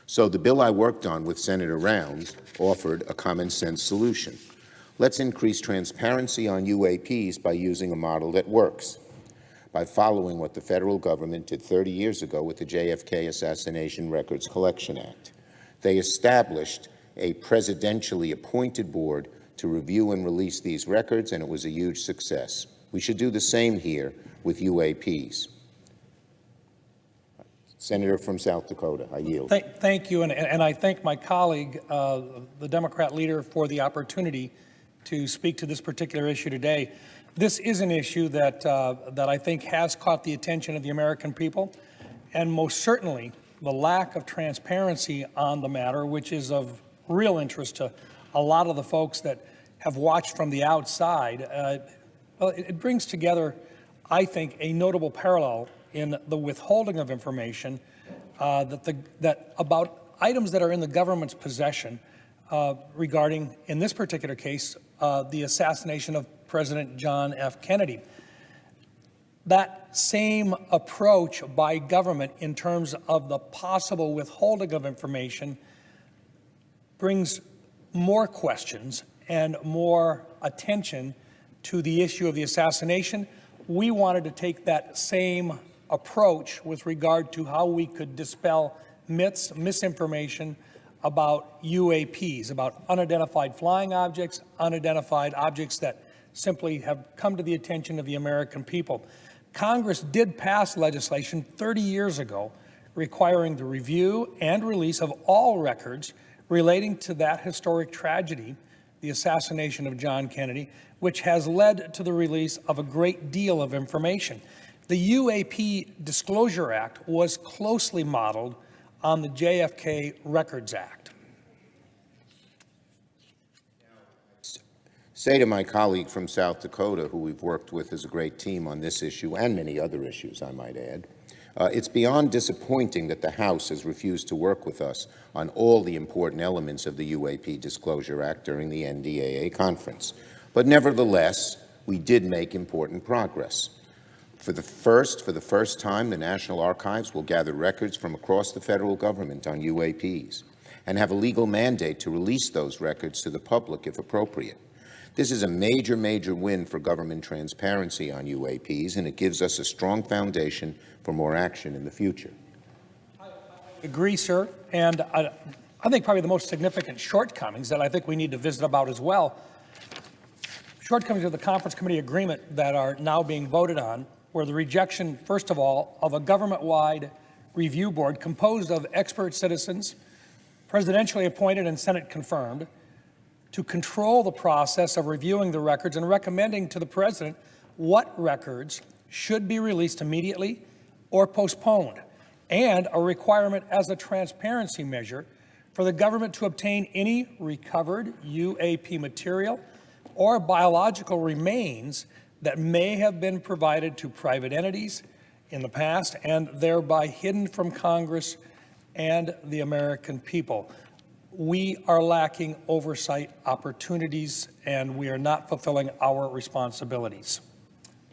So the bill I worked on with Senator Rounds offered a common-sense solution. Let's increase transparency on UAPs by using a model that works, by following what the federal government did 30 years ago with the JFK Assassination Records Collection Act. They established a presidentially appointed board to review and release these records, and it was a huge success. We should do the same here with UAPs. Senator from South Dakota, I yield. Thank you, and I thank my colleague, the Democrat leader, for the opportunity to speak to this particular issue today. This is an issue that I think has caught the attention of the American people, and most certainly the lack of transparency on the matter, which is of real interest to a lot of the folks that have watched from the outside. Well, it brings together, I think, a notable parallel in the withholding of information that about items that are in the government's possession regarding, in this particular case, the assassination of President John F. Kennedy. That same approach by government in terms of the possible withholding of information brings more questions and more attention to the issue of the assassination. We wanted to take that same approach with regard to how we could dispel myths, misinformation about UAPs, about unidentified flying objects, unidentified objects that simply have come to the attention of the American people. Congress did pass legislation 30 years ago requiring the review and release of all records relating to that historic tragedy, the assassination of John Kennedy, which has led to the release of a great deal of information. The UAP Disclosure Act was closely modeled on the JFK Records Act. Say to my colleague from South Dakota, who we've worked with as a great team on this issue and many other issues, I might add, it's beyond disappointing that the House has refused to work with us on all the important elements of the UAP Disclosure Act during the NDAA conference. But nevertheless, we did make important progress. For the first time, the National Archives will gather records from across the federal government on UAPs and have a legal mandate to release those records to the public if appropriate. This is a major, major win for government transparency on UAPs, and it gives us a strong foundation for more action in the future. I agree, sir. And I think probably the most significant shortcomings that I think we need to visit about as well, shortcomings of the conference committee agreement that are now being voted on, were the rejection, first of all, of a government-wide review board composed of expert citizens, presidentially appointed and Senate confirmed, to control the process of reviewing the records and recommending to the president what records should be released immediately or postponed, and a requirement as a transparency measure for the government to obtain any recovered UAP material or biological remains that may have been provided to private entities in the past and thereby hidden from Congress and the American people. We are lacking oversight opportunities, and we are not fulfilling our responsibilities.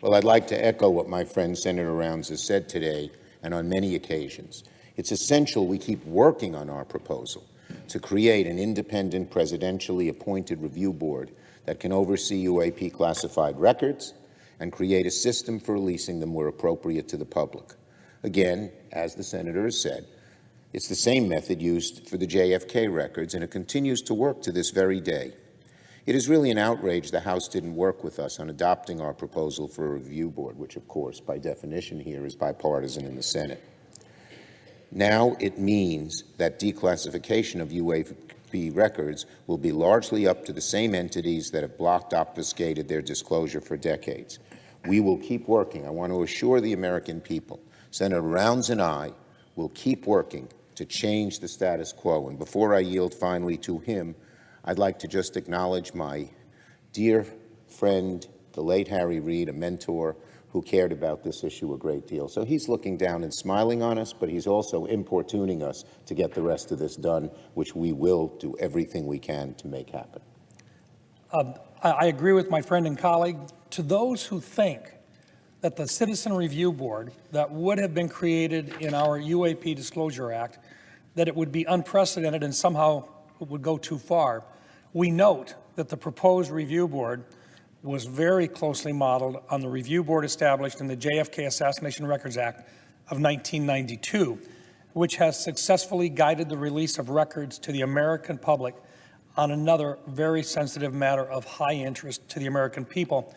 Well, I'd like to echo what my friend Senator Rounds has said today and on many occasions. It's essential we keep working on our proposal to create an independent presidentially appointed review board that can oversee UAP classified records and create a system for releasing them where appropriate to the public. Again, as the Senator has said, it's the same method used for the JFK records, and it continues to work to this very day. It is really an outrage the House didn't work with us on adopting our proposal for a review board, which, of course, by definition here is bipartisan in the Senate. Now it means that declassification of UAP records will be largely up to the same entities that have blocked, obfuscated their disclosure for decades. We will keep working. I want to assure the American people, Senator Rounds and I will keep working to change the status quo. And before I yield finally to him, I'd like to just acknowledge my dear friend, the late Harry Reid, a mentor who cared about this issue a great deal. So he's looking down and smiling on us, but he's also importuning us to get the rest of this done, which we will do everything we can to make happen. I agree with my friend and colleague. To those who think that the Citizen Review Board that would have been created in our UAP Disclosure Act that it would be unprecedented and somehow it would go too far. We note that the proposed review board was very closely modeled on the review board established in the JFK Assassination Records Act of 1992, which has successfully guided the release of records to the American public on another very sensitive matter of high interest to the American people.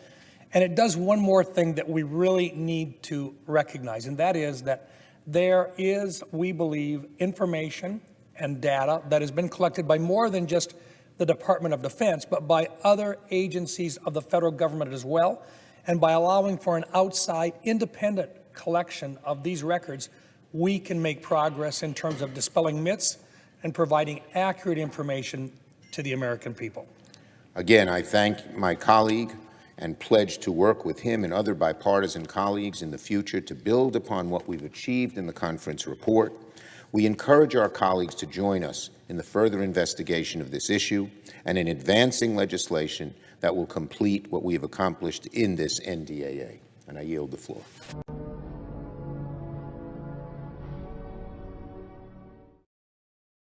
And it does one more thing that we really need to recognize, and that is that there is, we believe, information and data that has been collected by more than just the Department of Defense, but by other agencies of the federal government as well. And by allowing for an outside independent collection of these records, we can make progress in terms of dispelling myths and providing accurate information to the American people. Again, I thank my colleague and pledge to work with him and other bipartisan colleagues in the future to build upon what we've achieved in the conference report. We encourage our colleagues to join us in the further investigation of this issue and in advancing legislation that will complete what we have accomplished in this NDAA. And I yield the floor.